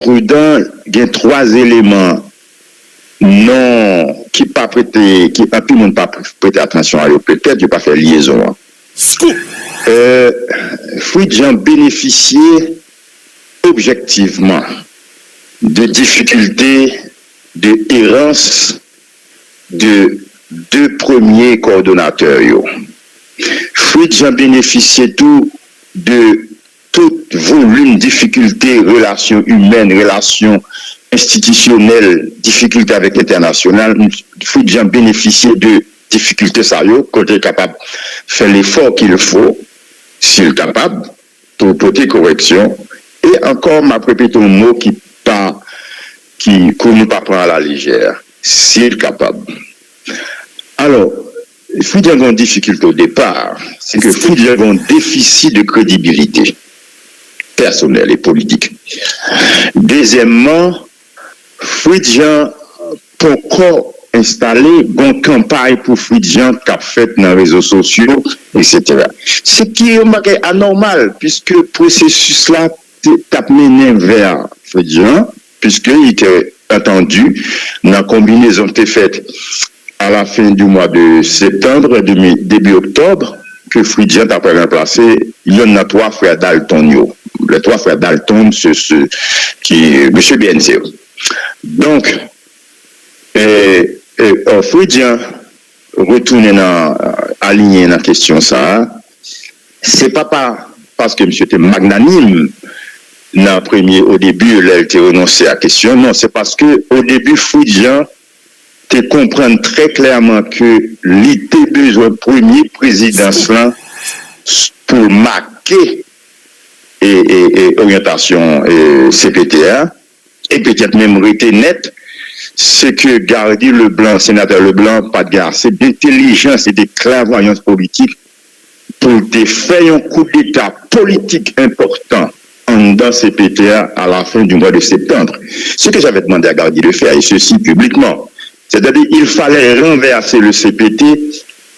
prudent, il y a trois éléments non qui pas prêter, qui pas tout le monde pas prêter attention à eux, peut-être, je pas faire liaison. Scoop. Fridjan bénéficiait objectivement de difficultés de errance de deux premiers coordonnateurs. Fridjan bénéficiait tout de tout volume, difficultés, relations humaines, relations institutionnelles, difficultés avec l'international. Fridjan bénéficiait de difficultés sérieuses, quand il est capable de faire l'effort qu'il faut, s'il est capable, pour porter correction. Et encore, m'a répété un mot qui ne pas prendre à la légère, s'il est capable. Alors, Fridjan a une difficulté au départ, c'est que Fridjan a un déficit de crédibilité personnelle et politique. Deuxièmement, Fridjan pourquoi installer une campagne pour Fridjan qui a fait dans les réseaux sociaux, etc. Ce qui est anormal, puisque le processus là t'a mené vers Fridjan, puisqu'il était attendu dans la combinaison qui était faite à la fin du mois de septembre, début octobre, que Fridjan a remplacé, il y en a trois frères Dalton. Les trois frères Dalton, qui M. BNC. Donc, Fridjan retourne aligné dans la question ça. C'est pas parce que M. était magnanime au début, il a été renoncé à la question. Non, c'est parce que au début, Fridjan te comprendre très clairement que l'idée besoin premier présidence là pour marquer et orientation CPTA et peut-être même rester net, c'est que Gardy Leblanc, sénateur Leblanc, pas de garde, c'est d'intelligence et de clairvoyance politique pour te faire un coup d'état politique important dans CPTA à la fin du mois de septembre. Ce que j'avais demandé à Gardy de faire, et ceci publiquement, c'est-à-dire qu'il fallait renverser le CPT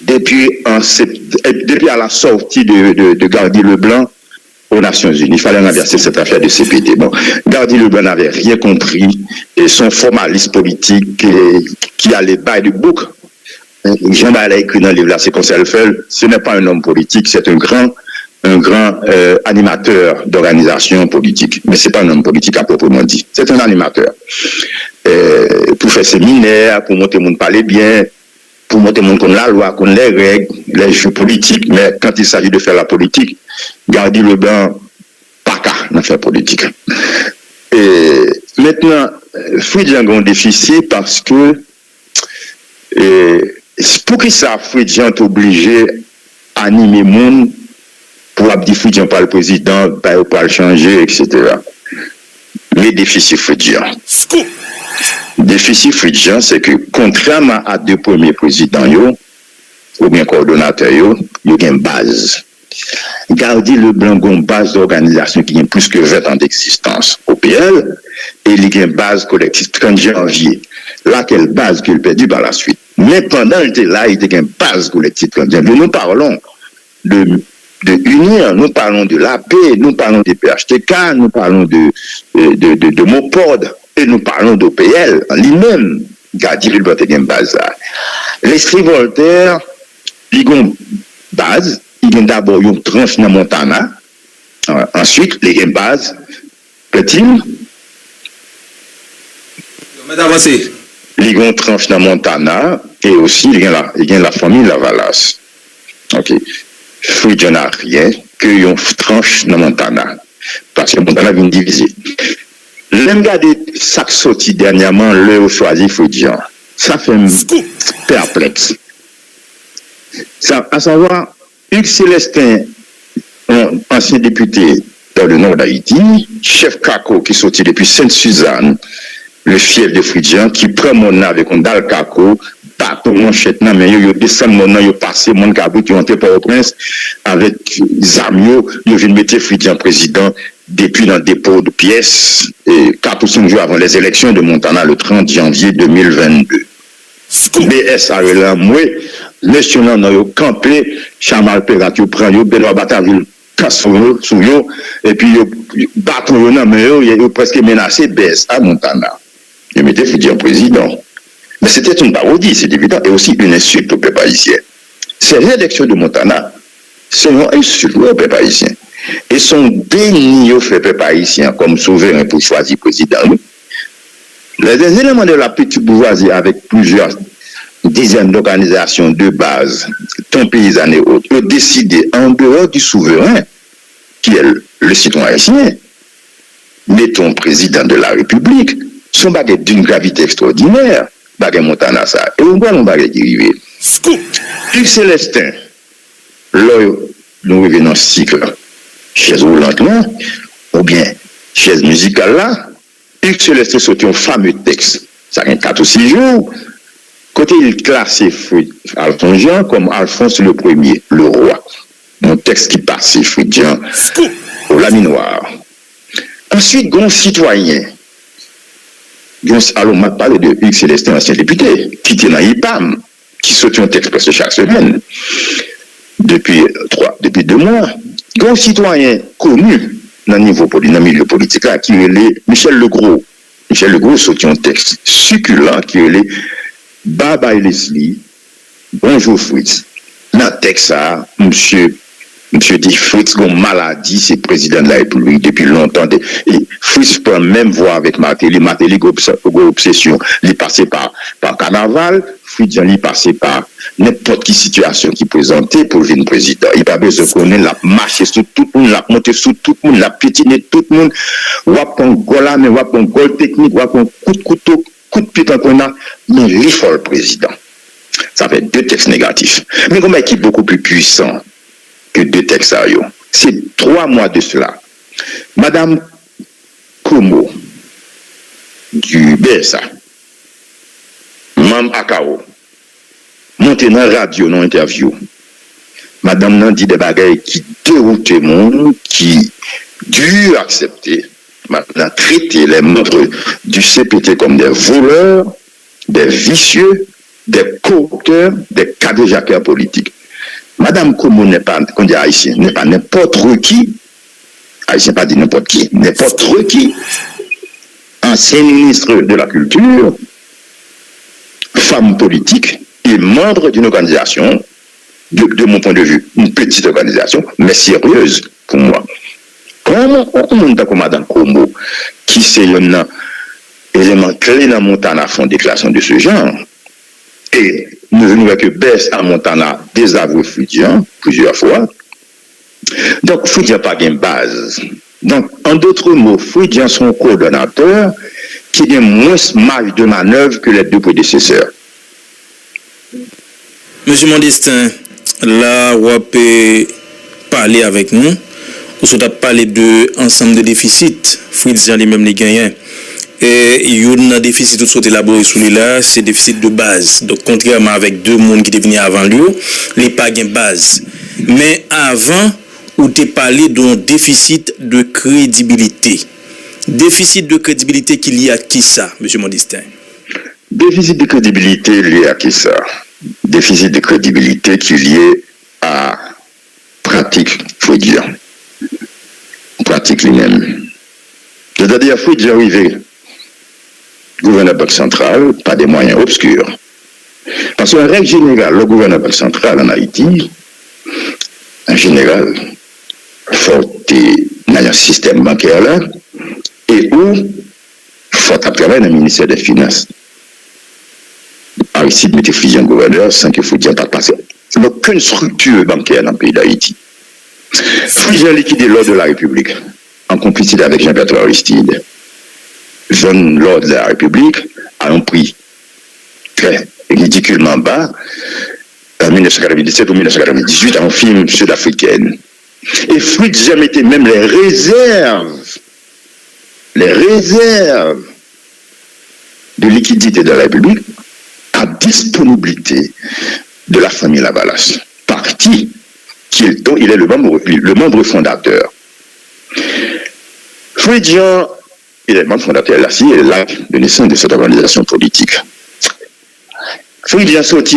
depuis à la sortie de Gardy Leblanc aux Nations Unies. Il fallait renverser cette affaire de CPT. Bon, Gardy Leblanc n'avait rien compris et son formaliste politique qui a les bails de bouc. Jean-Marie a écrit dans le livre là, c'est comme ça le fait. Ce n'est pas un homme politique, c'est un grand animateur d'organisation politique. Mais ce n'est pas un homme politique à proprement dit. C'est un animateur. Pour faire séminaire, pour montrer le monde parler bien, pour montrer le monde qu'on la loi, qu'on les règles, les jeux politiques. Mais quand il s'agit de faire la politique, Gardy Leblanc, pas qu'à faire politique. Et maintenant, Fridjan a un déficit parce que pour qui ça, Fridjan est obligé d'animer le monde pour dire Fridjan pas le président, pas le changer, etc. Les déficits Fridjan. Déficit Fridjan, c'est que contrairement à deux premiers présidents, ou bien coordonnateurs, il y a une base. Gardy Leblanc a une base d'organisation qui a plus que 20 ans d'existence au PL, et il y a une base collective 30 janvier. Laquelle base qu'il a perdue par la suite. Mais pendant qu'il était là, il y a une base collective 30 janvier. Nous parlons de unir, nous parlons de la paix, nous parlons de PHTK, nous parlons de Mopod, et nous parlons d'OPL. Lui-même, Gardy Leblanc a une base là. L'Esprit Voltaire, il y a une base. Il y a d'abord une tranche dans Montana. Ensuite, il y a une base. Petit. Il y a une tranche dans Montana. Et aussi, il y a la famille Lavalas. Ok. Fridjan n'a rien que une tranche dans Montana. Parce que Montana vient diviser. L'un de ça qui sorti dernièrement, le choisi Fridjan. Ça fait perplexe. Ça, à savoir, Hugues Célestin, ancien député dans le nord d'Haïti, chef Kako qui sorti depuis Sainte-Suzanne, le fief de Fridjan, qui prend mon nom avec un dal Kako, bateau manchette, mais il descend mon nom, il passe mon cabri qui entré par au prince avec Zamio, il vient mettre Fridjan président depuis dans le dépôt de pièces, 4 ou 5 jours avant les élections de Montana le 30 janvier 2022. BS a là, moi, monsieur nan yo campé, Chamal Perat yo prend yo, Benoît Bataville casse sur eux, et puis ils battent dans mais ils presque menacé baisse à Montana. Ils mettaient Fridjan président. Mais c'était une parodie, c'est évident, et aussi une insulte au peuple haïtien. Ces élections de Montana, c'est une insulte au peuple haïtien. Et son déni au peuple haïtien comme souverain pour choisir président. Les éléments de la petite bourgeoisie avec plusieurs dizaines d'organisations de base, tant paysannes et autres, ont décidé en dehors du souverain, qui est le citoyen haïtien, mettons président de la République, son baguette d'une gravité extraordinaire, baguette Montana ça. Et on voit mon baguette qui arrive. Hugues Célestin, là, nous revenons dans ce cycle, chaise roulante là, ou bien chaise musicale là, Hugues Célestin sortit un fameux texte, ça a 4 ou 6 jours, côté il classait Alphonse Jean comme Alphonse le Premier, le roi. Un texte qui passait Fridjan au laminoir. Ensuite, un citoyen, alors on m'a parlé de Hugues Célestin, ancien député, qui était dans l'IPAM, qui sortit un texte presque chaque semaine, depuis 2 mois. Un citoyen connu dans le milieu politique, là, qui est Michel Legros. Michel Legros sortit un texte succulent qui est Bye bye Leslie, bonjour Fritz. Dans le texte, monsieur dit Fritz a une maladie, c'est président de la République depuis longtemps. Et Fritz peut même voir avec Martelly. Martelly a une obsession. Il est passé par carnaval. Fritz il est passé par n'importe quelle situation qui présentait pour devenir président. Il n'a pas besoin qu'on ait la marché sur tout le monde, la monté sur tout le monde, la piétiner tout le monde. On va prendre goal là, mais on va prendre goal technique, on va prendre coup de couteau, coup de pied qu'on a, mais il faut le président. Ça fait 2 textes négatifs. Mais comme qui est beaucoup plus puissant que 2 textes à eux. C'est 3 mois de cela. Madame Komo du BSA, Mme Akao, montée dans la radio, dans l'interview. Madame nan dit des bagailles qui déroutent le monde, qui dure accepter. Maintenant, traiter les membres du CPT comme des voleurs, des vicieux, des corrupteurs, des cadéjacqueurs politiques. Madame Komo n'est pas, qu'on dit haïtien, n'est pas n'importe qui, haïtien pas dit n'importe qui, ancien ministre de la Culture, femme politique et membre d'une organisation, de mon point de vue, une petite organisation, mais sérieuse pour moi. Comment on monte comme Madame Komo, qui c'est un élément clé dans Montana, font des déclaration de ce genre, et nous venons avec baisse à Montana désavoué Fridjan plusieurs fois. Donc, Fridjan n'a pas de base. Donc, en d'autres mots, Fridjan son coordonnateur qui a moins marge de manœuvre que les 2 prédécesseurs. Monsieur Mondestin, là, vous avez parlé avec nous. Vous avez parlé de ensemble de déficits. Fridjan lui-même les gagnants. Et il y a un déficit tout soit élaboré sous là, c'est déficit de base. Donc, contrairement avec 2 mondes qui étaient venus avant lui, il n'y a pas de base. Mais avant, vous avez parlé d'un déficit de crédibilité. Déficit de crédibilité qui lié à qui ça, M. Mondestin? Déficit de crédibilité lié à qui ça? Déficit de crédibilité qui est lié à pratique, il faut dire. Pratique lui-même. C'est-à-dire, il faut dire arriver. Gouverneur Banque centrale, pas des moyens obscurs. Parce qu'en règle générale, le gouverneur Banque centrale en Haïti, en général, faut dans un système bancaire là, et où faut travailler dans le ministère des Finances. Aristide mettait Fridjan gouverneur sans que Fridjan pas passer. Il n'y a aucune structure bancaire dans le pays d'Haïti. Fridjan liquidé l'ordre de la République, en complicité avec Jean-Bertrand Aristide. Jeune l'ordre de la République à un prix très ridiculement bas en 1997 ou 1998 en film sud-africaine. Et Fridjan mettait même les réserves de liquidité de la République à disponibilité de la famille Lavalas, parti dont il est le membre fondateur. Fridjan, il est membre fondateur, là, il est l'acte de naissance de cette organisation politique. Fridjan sorti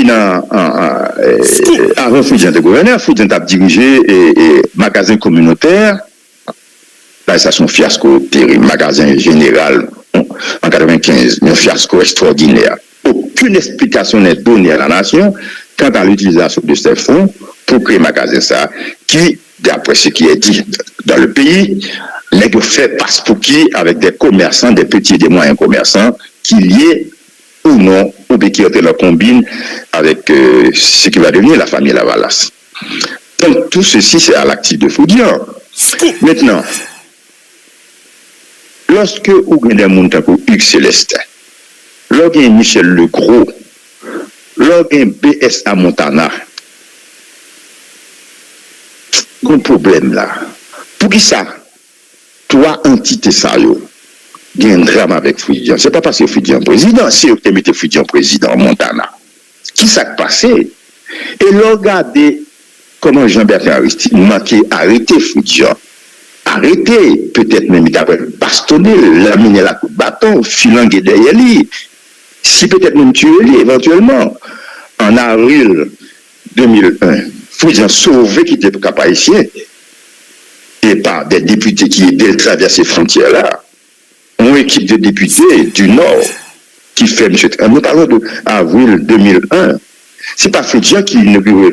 avant Fridjan de gouverneur, Fridjan a dirigé et magasin communautaire. Là, ça son fiasco terrible, magasin général en 95, un fiasco extraordinaire. Aucune explication n'est donnée à la nation quant à l'utilisation de ces fonds pour créer magasin ça, qui, d'après ce qui est dit dans le pays, n'est que fait passe pour qui avec des commerçants, des petits et des moyens commerçants, qui liés ou non, ou bien qui ont leur combine avec ce qui va devenir la famille Lavalas. Donc tout ceci, c'est à l'actif de Fridjan. Maintenant, lorsque vous avez des gens comme Hugues Célestin, lorsque vous avez Michel Legros, lorsque vous avez BSA Montana, il y a un problème là. Pour qui ça? Trois entités ça, il y a un drame avec Fridjan. Ce n'est pas parce que Fridjan est président, c'est que vous mettez Fridjan président en Montana. Qui s'est passé? Et regardez comment Jean-Bertrand Aristide manquait arrêter Fridjan. Arrêter, peut-être même il a bastonné, laminé la coupe de bâton, filangué derrière lui. Si peut-être même tué lui éventuellement. En avril 2001, Fridjan sauvé qui était cap haïtien et par des députés qui aidaient traverser ces frontières-là. Une équipe de députés du Nord qui fait, nous parlons d'avril 2001. C'est pas Fridjan qui inaugure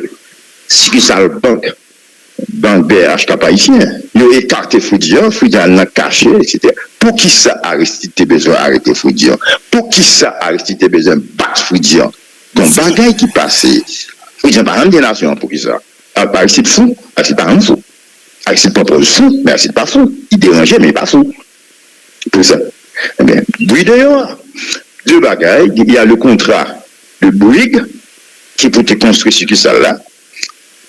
succursale banque BH cap haïtien. Ils ont écarté Fridjan, Fridjan l'a caché, etc. Pour qui ça Aristide besoin d'arrêter Fridjan? Pour qui ça Aristide besoin de battre Fridjan? Donc, bagaille qui passait, Fridjan par des nations pour qui ça? Aristide fou, Aristide pas un fou. Aristide propose fou, mais Aristide pas fou. Il dérangeait, mais pas fou. Pour ça. Eh bien, Bouygues d'ailleurs, deux bagailles, il y a le contrat de Bouygues qui peut te construire ce que ça là.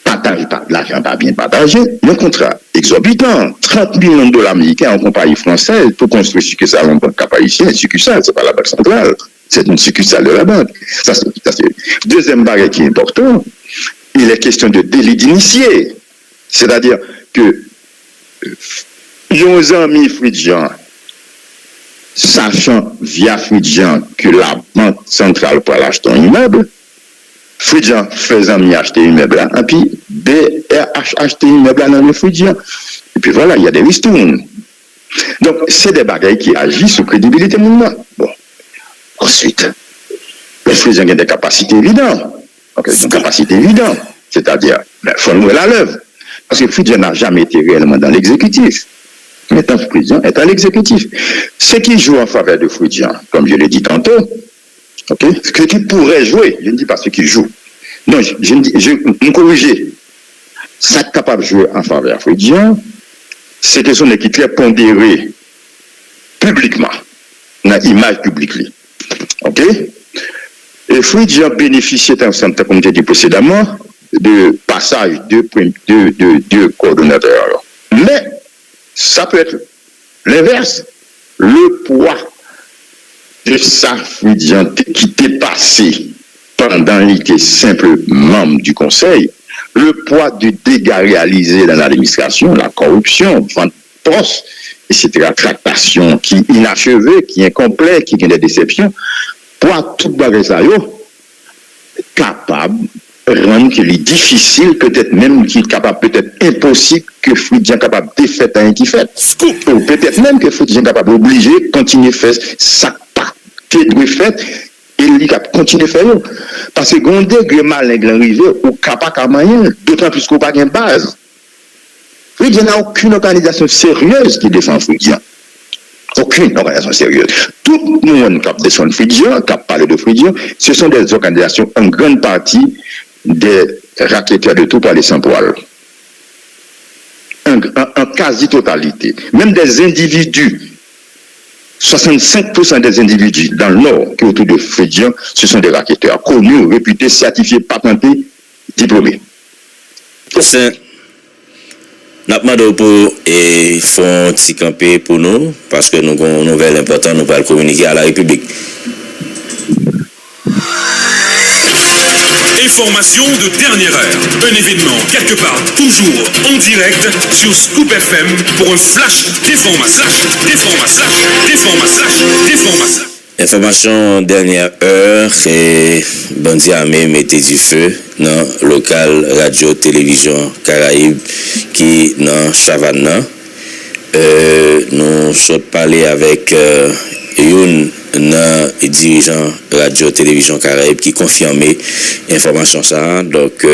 Partage pas l'argent pas bien partagé, un contrat exorbitant, 30 millions de dollars américains en compagnie française pour construire ce que ça en banque haïtienne, succursale, c'est pas la banque centrale, c'est une succursale de la banque. Ça, c'est. Deuxième barrière qui est important, il est question de délit d'initié. C'est-à-dire que nos amis Fridjan, sachant via Fridjan que la banque centrale peut acheter un immeuble, Fridjan faisant m'y acheter un immeuble là, et puis BRH acheter un immeuble là dans le Fridjan. Et puis voilà, il y a des ristournes. Donc, c'est des bagailles qui agissent sous crédibilité mouvement. Bon. Ensuite, le Fridjan a des capacités évidentes. Donc, des capacités évidentes. C'est-à-dire, il faut nouer la l'œuvre. Parce que Fridjan n'a jamais été réellement dans l'exécutif. Maintenant, Fridjan est à l'exécutif. Ce qui joue en faveur de Fridjan, comme je l'ai dit tantôt, okay, ce qui pourrait jouer, je ne dis pas ce qui joue. Non, je me corriger. Ça est capable de jouer en faveur de Fridjan, c'est que son équipe est pondérée publiquement, dans l'image publique. OK? Et Fridjan bénéficiait, comme j'ai dit précédemment, de passage de coordonnateurs. Mais ça peut être l'inverse. Le poids de ça, Fridjan, qui était passé pendant qu'il était simple membre du conseil, le poids du dégât réalisé dans l'administration, la corruption, vente poste, etc., tractation qui est inachevée, qui est incomplète, qui a des déceptions, poids tout bagage ça, capable rendre qu'il est difficile, peut-être même qu'il est capable, peut-être impossible que Fridjan capable de faire un qui fait. Ou peut-être même que Fridjan capable d'obliger continuer à faire ça qui doit faire et il continue à faire. Parce que quand degré malin arrivé, ou capable à moyen, d'autant plus qu'on n'a pas de base. Fridjan n'a aucune organisation sérieuse qui défend Fridjan. Aucune organisation sérieuse. Tout le monde qui défend Fridjan, qui parle de Fridjan, ce sont des organisations en grande partie des racketteurs de tout par les sans-poils. En quasi-totalité. Même des individus. 65% des individus dans le Nord qui est autour de Fridjan, ce sont des racketteurs connus, réputés, certifiés, patentés, diplômés. C'est nous demandons pour et font petit camper pour nous parce que nous avons une nouvelle importante, nous allons communiquer à la République. Information de dernière heure. Un événement quelque part, toujours en direct sur Scoop FM pour un flash d'information. Information dernière heure, et bandit armé mettait du feu dans local radio télévision Caraïbe qui dans Chavannes. Nous sommes parlé avec une dirigeant radio télévision Caraïbe qui confirmait information ça. Donc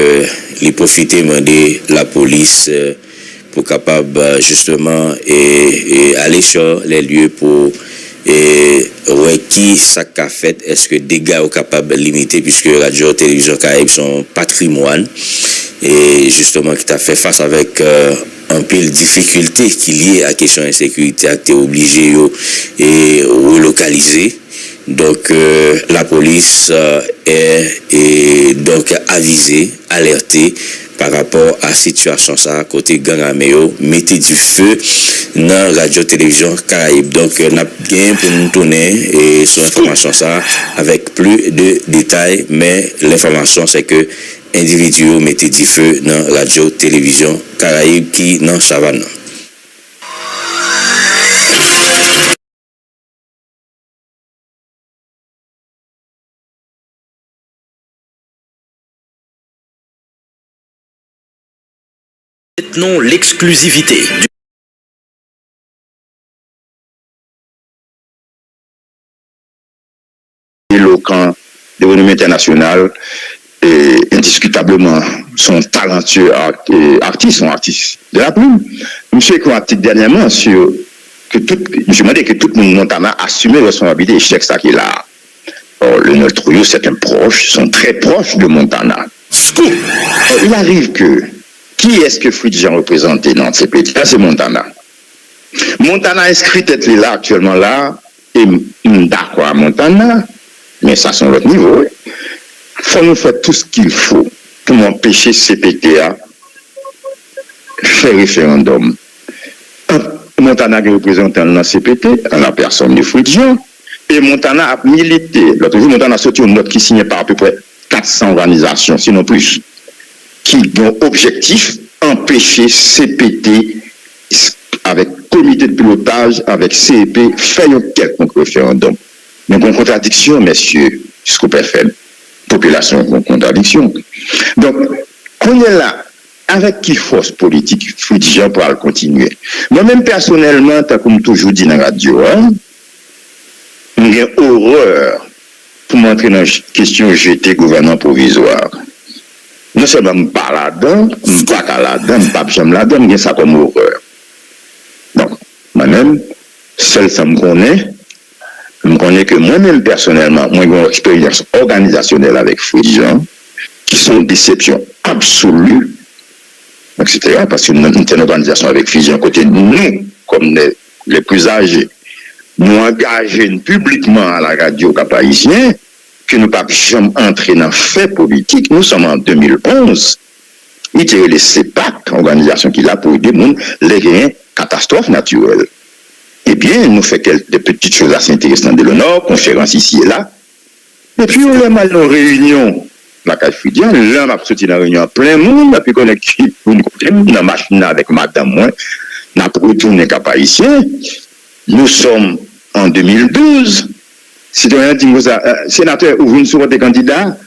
il profitait demander la police pour capable justement et aller sur les lieux pour qui ça qu'a fait, est-ce que dégâts sont capables de limiter, puisque radio télévision Caraïbe sont patrimoine et justement qui t'a fait face avec un peu de difficultés qui liées à la question d'insécurité, tu es obligé et relocaliser. Donc la police est donc avisée, alertée par rapport à la situation ça côté gang armé mettez du feu dans radio télévision Caraïbe. Donc n'a bien pour nous tourner et sur information ça avec plus de détails, mais l'information c'est que individu mettez du feu dans radio télévision Caraïbe qui dans Chavannes. Détenons l'exclusivité du éloquent de renommée internationale et indiscutablement sont talentueux artistes de la plume. Monsieur écrit un article dernièrement sur que je me dis que tout le monde Montana a assumé la responsabilité des chèques qui est là. Or, le Noltrouillot, c'est un proche, sont très proches de Montana. Scoop! Il arrive que qui est-ce que Fritz Jean représentait dans ces pays? C'est Montana. Montana inscrit tête là actuellement là, et d'accord à Montana, mais ça c'est l'autre niveau. Il faut nous faire tout ce qu'il faut pour empêcher CPT à faire référendum. Montana qui représente dans CPT, en la personne de Fritz Jean, et Montana a milité. L'autre jour, Montana a sorti une note qui signait par à peu près 400 organisations, sinon plus, qui ont objectif empêcher CPT avec comité de pilotage, avec CEP, faire un quelconque référendum. Donc, une contradiction, messieurs, Scoop FM, population, une contradiction. Donc, on est là, avec qui force politique, Fritz Jean pour continuer. Moi-même, personnellement, comme toujours dit dans la radio, j'ai horreur pour m'entrer dans la question jeter gouvernement provisoire. Non seulement je ne parle pas là-dedans, je ne parle pas là-dedans, je ne parle pas là-dedans, mais ça comme horreur. Donc, moi-même, seul ça me connaît que moi-même personnellement, moi j'ai une expérience organisationnelle avec Fritz Jean, qui sont une déception absolue, etc. Parce que nous avons une organisation avec Fritz Jean, côté de nous, comme les plus âgés, nous engager publiquement à la radio cap-haïtien, que nous ne pouvons jamais entrer dans le fait politique. Nous sommes en 2011. Il y a les CEPAC, organisation qui est là pour aider les catastrophes naturelles. Eh bien, nous faisons des petites choses assez intéressantes de l'honneur, conférences ici et là. Et puis, on a mal nos réunions. La Cafédia, l'un a sorti dans la réunion plein monde, et puis on est dans la machine avec madame, moi, on a retourné cap-haïtien. Nous sommes en 2012. Citoyen dit, sénateur, ouvre une sourate des candidats.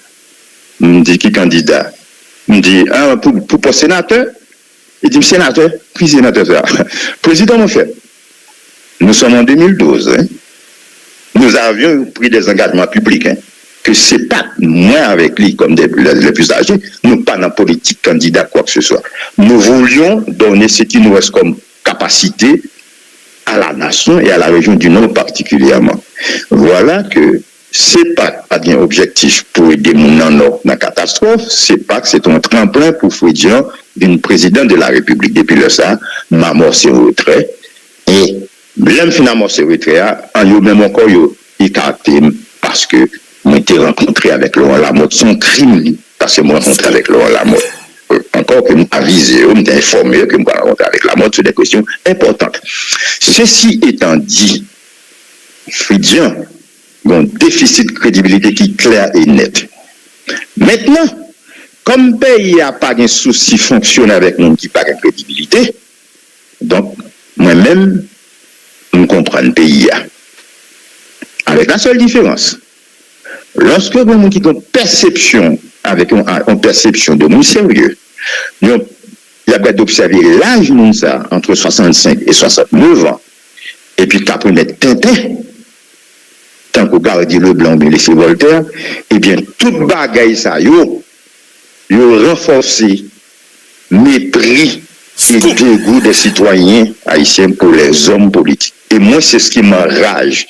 Je me dis, qui candidat? Je me dis, pour sénateur. Il dit, sénateur, puis sénateur, ça. Président, mon frère, nous sommes en 2012. Hein. Nous avions pris des engagements publics. Hein, que ce n'est pas moi avec lui, comme les plus âgés, nous pas dans la politique candidat, quoi que ce soit. Nous voulions donner ce qui nous reste comme capacité à la nation et à la région du Nord particulièrement. Voilà que c'est pas un objectif pour aider mon Nord dans la catastrophe, c'est pas que c'est un tremplin pour Fritz Jean d'une présidente de la République. Depuis le ça, m'a amorcé au retrait. Et même finalement, c'est retrait, en yo même encore, il caractère parce que moi été rencontré avec Laurent Lamotte, son crime, parce que moi rencontré avec Laurent Lamotte. Encore que nous avisé, nous informé que nous allons rencontrer avec Lamotte sur des questions importantes. Ceci étant dit, Fritz Jean a un déficit de crédibilité qui est clair et net. Maintenant, comme le pays n'a pas de souci fonctionner avec nous qui n'a pas de crédibilité, donc moi-même, je comprends le pays. Avec la seule différence, lorsque vous qui ont perception, avec une perception de mon sérieux, il y a d'observer l'âge de ça, entre 65 et 69 ans, et puis qu'après mettre Tintin, tant que garder le blanc, mais laisser Voltaire, eh bien, toute bagaille ça, yo renforcé mépris et dégoût des citoyens haïtiens pour les hommes politiques. Et moi, c'est ce qui m'enrage.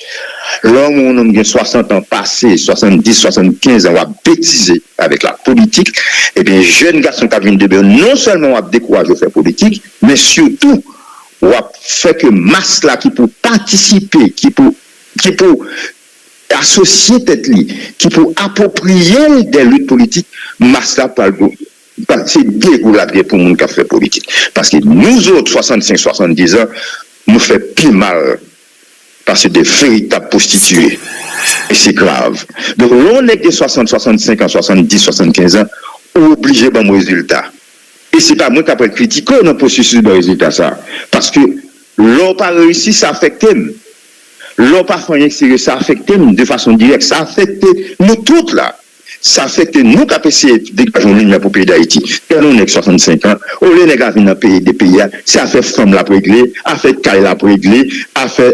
L'homme, on a 60 ans passés, 70, 75 ans, on va bêtiser avec la politique. Eh bien, jeune garçon qui vient de bien, non seulement on va décourager de faire politique, mais surtout, on va faire que masse là qui peut participer, qui peut associer tête li, qui peut approprier des luttes politiques, masse là par le c'est dégoûtant pour les gens qui fait politique. Parce que nous autres, 65-70 ans, nous fait plus mal. Parce que des véritables prostituées. Et c'est grave. Donc, l'on est de 60, 65 ans, 70, 75 ans, obligé de mon résultat. Et c'est pas moi qui après critiquer dans le processus de résultat ça. Parce que l'on pas réussi, ça affecte. L'on pas fait sérieux, ça affecte de façon directe. Ça affecte nous toutes là. Ça affecte nous qui avons essayé de dégager une ligne pour le pays d'Haïti. Et on est 65 ans, on est dans le pays des pays, c'est à faire femme la pour régler, à faire caille la pour régler, à faire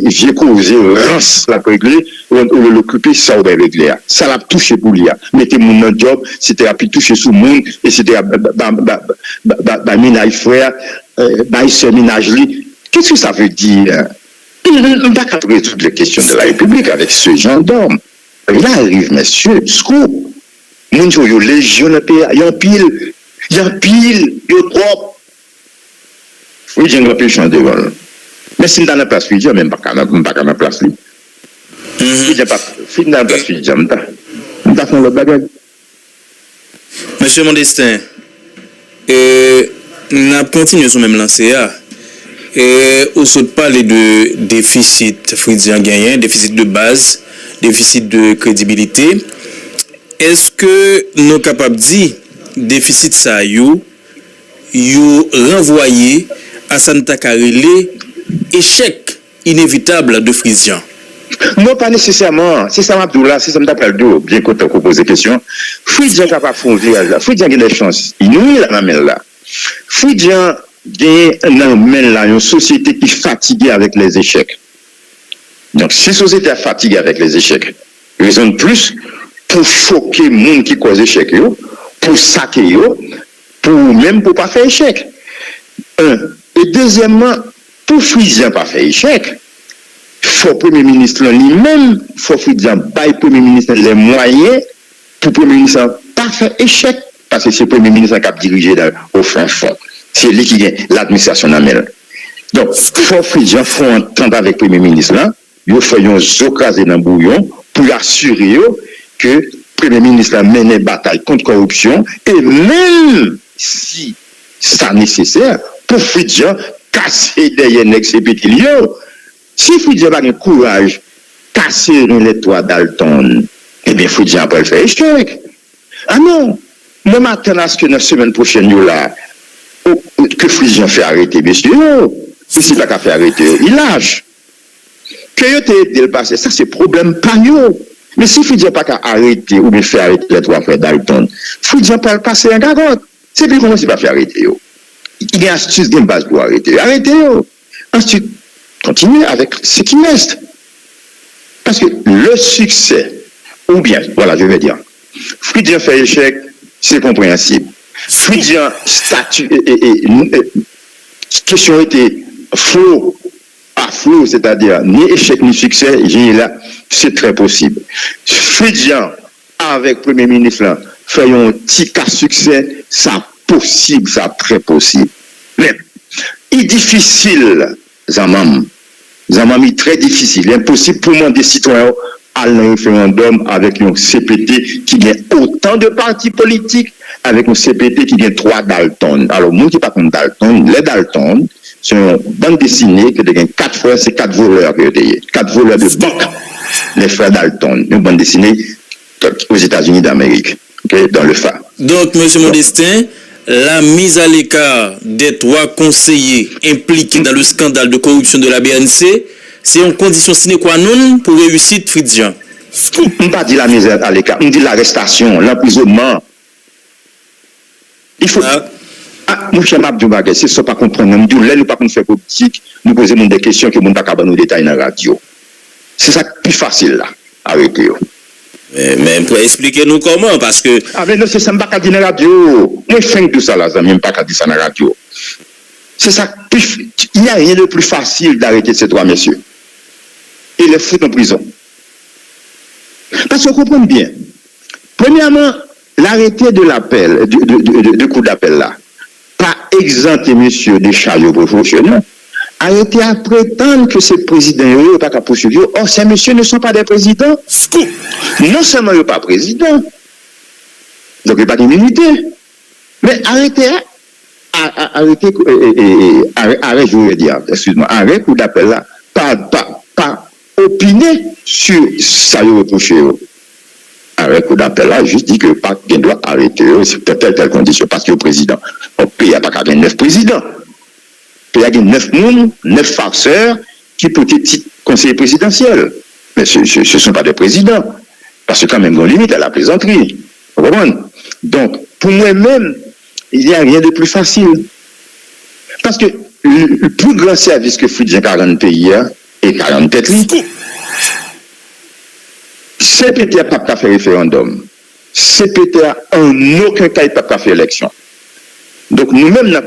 j'ai causé rance la pour régler, ou l'occuper, ça va régler. Ça l'a touché pour lui. Mettez mon dans le job, c'était à toucher sous le monde, et c'était à ménage frère, ménage lui. Qu'est-ce que ça veut dire? On ne peut pas résoudre les questions de la République avec ce genre d'homme. Là arrive, messieurs, scoop. Moun yo légion le pays, y a pile, yo trop. Oui, j'ai un peu chant de vol. Mais si dans la place, je même pas qu'à la place. Si j'ai pas, si dans la place, je m'ta fait le bagage. Monsieur Modestin, nous avons continué sur même lancé. On se parle de déficit fridien gagné, déficit de base, déficit de crédibilité. Est-ce que nous sommes capables de dire déficit ça you renvoyé à Santa Carrelé échec inévitable de Frisian? Non, pas nécessairement. C'est ça, Abdoula, c'est ça, m'appelle d'où, bien qu'on te pose des questions. Frisian n'a pas fait un virage là. Frisian a des chances. Il nous a là. Frisian a une société qui est fatiguée avec les échecs. Donc, si la société est fatiguée avec les échecs, raison de plus pour choquer les gens qui causent échec, pour saquer, même pour ne pas faire échec. Et deuxièmement, pour Frisian pas faire échec, il faut le Premier ministre lui-même, il faut Frisian bailler le Premier ministre les moyens pour le Premier ministre pas faire échec, parce que c'est le Premier ministre qui a dirigé au fin fond. C'est lui qui gagne l'administration namel. Donc, il faut Frisian faut entendre avec le Premier ministre là. Ils font zokaser dans le bouillon pour assurer que le Premier ministre a mené bataille contre la corruption et même si c'est nécessaire, pour Frisian casser derrière l'ex-CPT. Si Frisian a le courage de casser les toits d'Alton, eh bien Frisian peut le faire échec. Ah non, le matin, est-ce que la semaine prochaine, que Frisian fait arrêter, monsieur, si c'est pas qu'à faire arrêter, il lâche. Que yo te aidé le passé, ça c'est problème pas yo. Mais si Frisian pas qu'à arrêter ou bien faire arrêter les trois frères Dalton, Frisian pas le passer en garotte. C'est plus comment c'est pas faire arrêter yo. Il y a une astuce d'une base pour arrêter. Arrêtez yo. Ensuite, continuez avec ce qui reste. Parce que le succès, ou bien, voilà, je vais dire, Frisian fait échec, c'est compréhensible. Frisian statut question était flot. À flou, c'est-à-dire ni échec ni succès, là, c'est très possible. Frisian, avec le Premier ministre, fait un petit cas succès, ça possible, ça très possible. Mais, il est difficile, Zamam est très difficile, impossible pour moi des citoyens à un référendum avec un CPT qui gagne autant de partis politiques, avec un CPT qui gagne 3 Dalton. Alors, moi qui ne pas contre Dalton, les Dalton, c'est une bande dessinée qui gagne 4 fois, c'est 4 voleurs que 4 voleurs de banque, les frères Dalton. Une bande dessinée aux États-Unis d'Amérique, okay, dans le phare. Donc, M. Modestin, la mise à l'écart des 3 conseillers impliqués dans le scandale de corruption de la BNC c'est une condition sine qua non pour réussir Fritz Jean. On ne pas dire la misère à l'écart, on dit l'arrestation, l'emprisonnement. Il faut. Mon cher Mabdou Bagay, c'est ça pas comprendre. Nous disons, là, nous pas faire politique, nous posons des questions que nous ne pouvons pas nous détailler dans la radio. C'est ça plus facile là, avec eux. Mais pour expliquer nous comment, parce que. Ah, mais non, c'est ça, je ne peux pas dire dans la radio. Moi, je fais tout ça là, je ne peux pas dire ça dans la radio. C'est ça, il n'y a rien de plus facile d'arrêter ces trois messieurs. Et les foutre en prison. Parce qu'on comprend bien. Premièrement, l'arrêté de l'appel, du coup d'appel là, pas exempté monsieur des charges professionnelles, arrêté à prétendre que ces présidents n'ont pas qu'à poursuivre. Or, ces messieurs ne sont pas des présidents. Non seulement ils ne sont pas présidents, donc il n'y a pas d'immunité, mais arrêté, je veux dire, excuse-moi, arrêt coup d'appel là, pas opiner sur ça lui reproché. Avec coup d'appel là, juste dit que pas qu'il doit arrêter, c'est telle condition, parce que le président, au pays, il n'y a pas qu'à 9 présidents. Il y a 9 personnes, 9 farceurs qui peuvent être conseillers présidentiels. Mais ce ne sont pas des présidents. Parce que quand même, il y a une limite à la plaisanterie. Vous comprenez? Donc, pour moi-même, il n'y a rien de plus facile. Parce que le plus grand service que fait 40 pays et 40 têtes, CPT n'a pas fait référendum. CPT en aucun cas n'a pas fait élection. Donc nous-mêmes,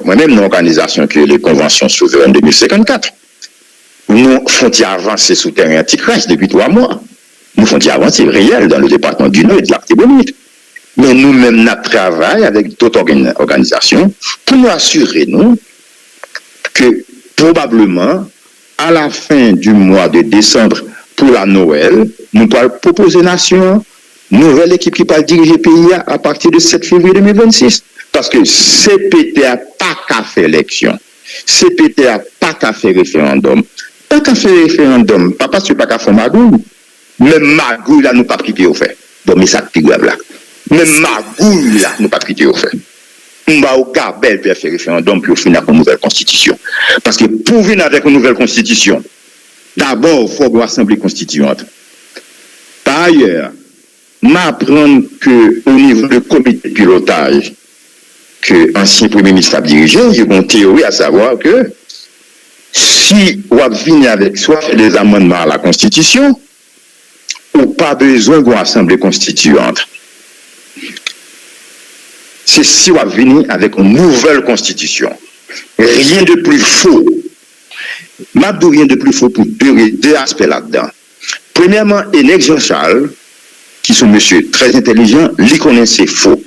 moi-même, dans l'organisation qui est les conventions souveraines 2054, nous faisons avancer sous terrain anti-crash depuis 3 mois. Nous faisons avancer réel dans le département du Nord et de l'Artibonite. Mais nous-mêmes, nous travaillons avec d'autres organisations pour nous assurer que probablement, à la fin du mois de décembre, pour la Noël, nous pourrons proposer nation, nouvelle équipe qui va diriger le pays à partir de 7 février 2026. Parce que CPT n'a pas qu'à faire élection. CPT n'a pas qu'à faire référendum. Pas qu'à faire référendum, pas parce que pas qu'à faire magouille. Même magouille là, nous pas quitter au fait. Bon, mais ça qui grave là. Même magouille là, nous pas quitter au fait. On va au Gabel pour faire référendum pour finir avec une nouvelle constitution. Parce que pour venir avec une nouvelle constitution, d'abord, il faut une assemblée constituante. Par ailleurs, m'apprendre qu'au niveau du comité de pilotage, que l'ancien Premier ministre a dirigé, il y a une théorie à savoir que si on va venir avec soit des amendements à la Constitution, ou pas besoin d'une assemblée constituante. C'est si on va venir avec une nouvelle Constitution. Rien de plus faux. M'abdou rien de plus faux pour deux aspects là-dedans. Premièrement, Enec Jean-Charles, qui sont monsieur très intelligents, les connaissent faux.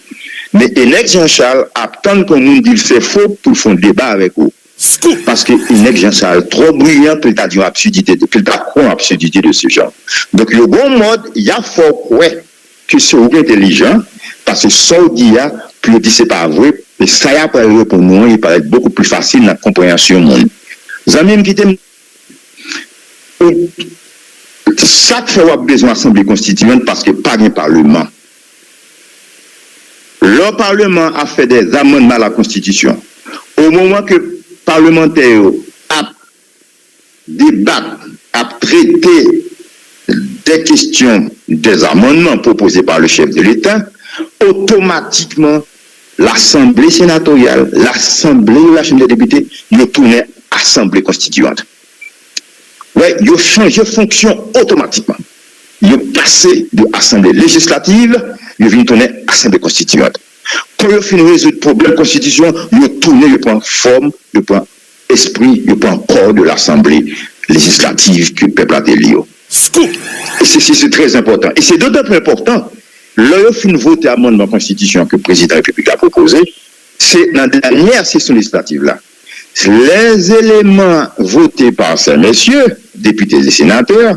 Mais Enec Jean-Charles attend qu'on nous dise c'est faux pour faire un débat avec vous. Parce que Enec Jean-Charles trop brillant pour dire absurdité, pour dire absurdité de ce genre. Donc le bon mode, il y a fort que c'est intelligent, parce que ça dit pour dire c'est pas vrai, mais ça y a pour nous, il paraît beaucoup plus facile dans la compréhension monde. Amis qui t'aiment, chaque fois on a besoin d'assemblée constituante parce que pas de parlement. Le Parlement a fait des amendements à la Constitution. Au moment que les parlementaires a débattu, a traité des questions, des amendements proposés par le chef de l'État, automatiquement, l'Assemblée sénatoriale, l'Assemblée ou la Chambre des députés, ils tournaient Assemblée constituante. Oui, ils ont changé de fonction automatiquement. Ils ont passé de l'Assemblée législative, ils viennent tourner Assemblée constituante. Quand ils finissent de résoudre le problème de constitution, ils ont tourné le point forme, le point esprit, le point corps de l'Assemblée législative que le peuple a élu. Et c'est très important. Et c'est d'autant plus important, là, ils ont voté l'amendement de constitution que le président de la République a proposé, c'est dans la dernière session législative là. Les éléments votés par ces messieurs, députés et sénateurs,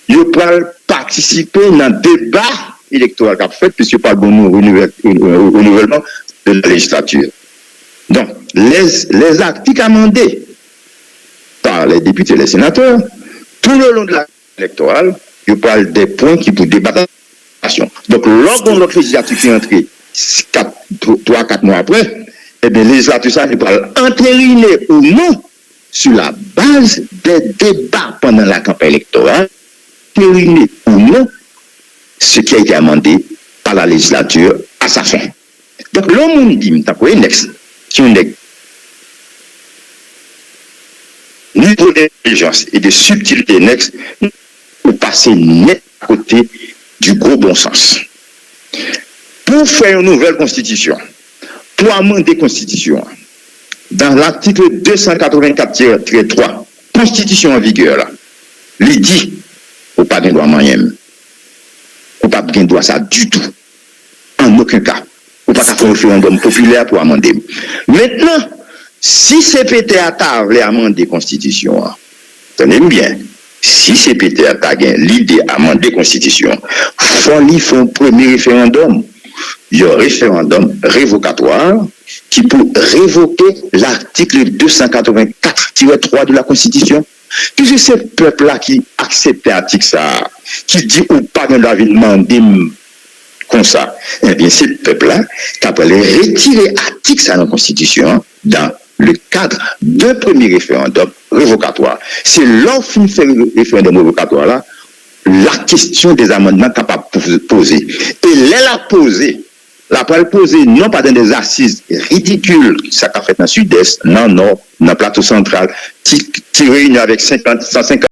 ils peuvent participer dans le débat électoral qu'a fait, puisque pas bon renouvellement de la législature. Donc, les articles amendés par les députés et les sénateurs, tout le long de la électorale, ils parlent des points qui pour débattre. Donc, lorsqu'on notre législature qui est entrée 3-4 mois après, eh bien, les législateurs, ça, ils parlent entériner ou non sur la base des débats pendant la campagne électorale, périmé ou non ce qui a été amendé par la législature à sa fin. Donc, l'homme dit, qui on est niveau d'intelligence et de subtilité next, pour passer net à côté du gros bon sens. Pour faire une nouvelle constitution, pour amender la constitution, dans l'article 284-3, constitution en vigueur, là, il dit, ou pas de droit moyen, ou pas de droit ça du tout, en aucun cas, ou pas faire un référendum populaire pour amender. Maintenant, si CPT a voulu amender la constitution, tenez bien, si CPT a l'idée d'amender la constitution, il faut faire un premier référendum. Il y a un référendum révocatoire qui peut révoquer l'article 284-3 de la Constitution. Puisque c'est ce peuple-là qui accepte l'article ça, qui dit ou pas dans la vie demandée comme ça, eh bien, c'est ce peuple-là qui a retiré l'article ça dans la Constitution dans le cadre d'un premier référendum révocatoire. C'est l'offre de faire le référendum révocatoire là, la question des amendements capables de poser. Et elle a posé. La parole posée, non pas dans des assises ridicules, ça qu'a fait dans le sud-est, non, dans le plateau central, qui réunit avec 150